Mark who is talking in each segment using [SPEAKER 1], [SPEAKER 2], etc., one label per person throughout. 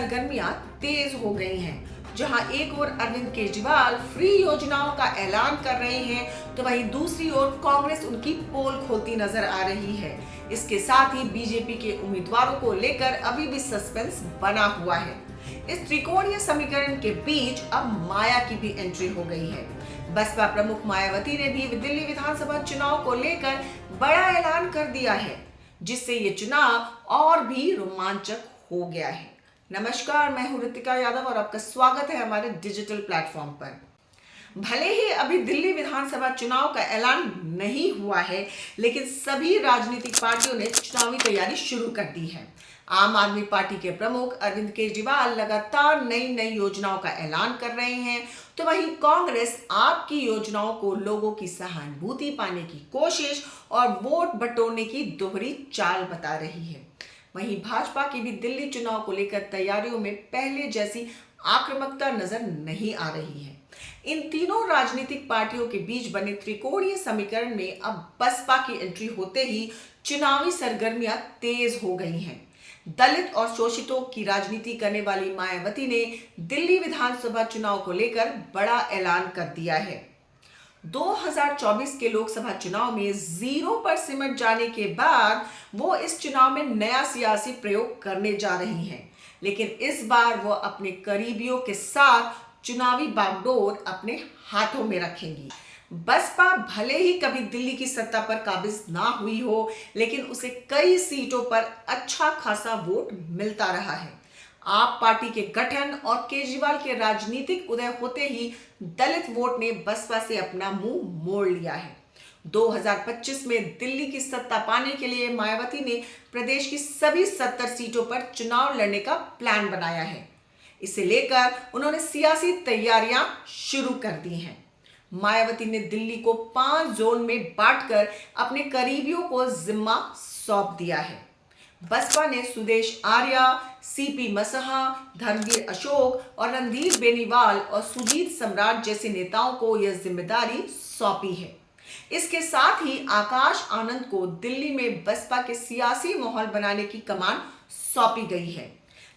[SPEAKER 1] सरगर्मियां तेज हो गई हैं। जहां एक ओर अरविंद केजरीवाल फ्री योजनाओं का ऐलान कर रहे हैं, तो वहीं दूसरी ओर कांग्रेस उनकी पोल खोलती नजर आ रही है। इसके साथ ही बीजेपी के उम्मीदवारों को लेकर अभी भी सस्पेंस बना हुआ है। इस त्रिकोणीय समीकरण के बीच अब माया की भी एंट्री हो गई है। बसपा प्रमुख मायावती ने भी दिल्ली विधानसभा चुनाव को लेकर बड़ा ऐलान कर दिया है, जिससे ये चुनाव और भी रोमांचक हो गया है। नमस्कार, मैं हूं ऋतिका यादव और आपका स्वागत है हमारे डिजिटल प्लेटफॉर्म पर। भले ही अभी दिल्ली विधानसभा चुनाव का ऐलान नहीं हुआ है, लेकिन सभी राजनीतिक पार्टियों ने चुनावी तैयारी शुरू कर दी है। आम आदमी पार्टी के प्रमुख अरविंद केजरीवाल लगातार नई नई योजनाओं का ऐलान कर रहे हैं, तो वहीं कांग्रेस आपकी योजनाओं को लोगों की सहानुभूति पाने की कोशिश और वोट बटोरने की दोहरी चाल बता रही है। वहीं भाजपा की भी दिल्ली चुनाव को लेकर तैयारियों में पहले जैसी आक्रामकता नजर नहीं आ रही है। इन तीनों राजनीतिक पार्टियों के बीच बने त्रिकोणीय समीकरण में अब बसपा की एंट्री होते ही चुनावी सरगर्मियां तेज हो गई हैं। दलित और शोषितों की राजनीति करने वाली मायावती ने दिल्ली विधानसभा चुनाव को लेकर बड़ा ऐलान कर दिया है। 2024 के लोकसभा चुनाव में जीरो पर सिमट जाने के बाद वो इस चुनाव में नया सियासी प्रयोग करने जा रही हैं, लेकिन इस बार वो अपने करीबियों के साथ चुनावी बागडोर अपने हाथों में रखेंगी। बसपा भले ही कभी दिल्ली की सत्ता पर काबिज ना हुई हो, लेकिन उसे कई सीटों पर अच्छा खासा वोट मिलता रहा है। आप पार्टी के गठन और केजरीवाल के राजनीतिक उदय होते ही दलित वोट ने बसपा से अपना मुंह मोड़ लिया है। 2025 में दिल्ली की सत्ता पाने के लिए मायावती ने प्रदेश की सभी 70 सीटों पर चुनाव लड़ने का प्लान बनाया है। इसे लेकर उन्होंने सियासी तैयारियां शुरू कर दी हैं। मायावती ने दिल्ली को 5 जोन में बांटकर अपने करीबियों को जिम्मा सौंप दिया है। बसपा ने सुदेश आर्या, सीपी मसहा, धर्मवीर अशोक और रणधीर बेनीवाल और सुजीत सम्राट जैसे नेताओं को यह जिम्मेदारी सौंपी है। इसके साथ ही आकाश आनंद को दिल्ली में बसपा के सियासी माहौल बनाने की कमान सौंपी गई है।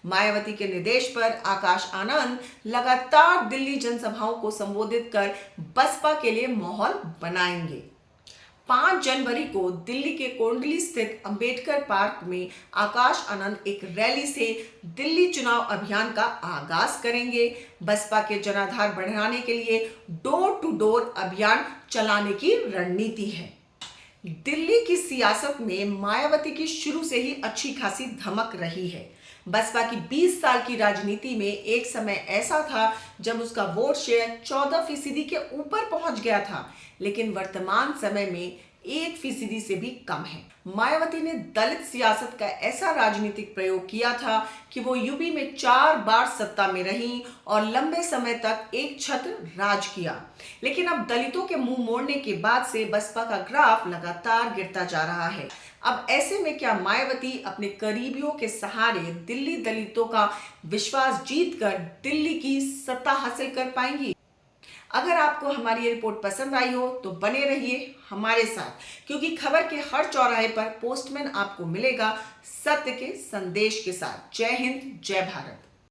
[SPEAKER 1] मायावती के निर्देश पर आकाश आनंद लगातार दिल्ली जनसभाओं को संबोधित कर बसपा के लिए माहौल बनाएंगे। 5 जनवरी को दिल्ली के कोंडली स्थित अंबेडकर पार्क में आकाश आनंद एक रैली से दिल्ली चुनाव अभियान का आगाज करेंगे। बसपा के जनाधार बढ़ाने के लिए डोर टू डोर अभियान चलाने की रणनीति है। दिल्ली की सियासत में मायावती की शुरू से ही अच्छी खासी धमक रही है। बसपा की 20 साल की राजनीति में एक समय ऐसा था जब उसका वोट शेयर 14% के ऊपर पहुंच गया था, लेकिन वर्तमान समय में 1% से भी कम है। मायावती ने दलित सियासत का ऐसा राजनीतिक प्रयोग किया था कि वो यूपी में 4 बार सत्ता में रही और लंबे समय तक एक छत्र राज किया, लेकिन अब दलितों के मुंह मोड़ने के बाद से बसपा का ग्राफ लगातार गिरता जा रहा है। अब ऐसे में क्या मायावती अपने करीबियों के सहारे दिल्ली दलितों का विश्वास जीतकर दिल्ली की सत्ता हासिल कर पाएंगी? अगर आपको हमारी ये रिपोर्ट पसंद आई हो तो बने रहिए हमारे साथ, क्योंकि खबर के हर चौराहे पर पोस्टमैन आपको मिलेगा सत्य के संदेश के साथ। जय हिंद, जय भारत।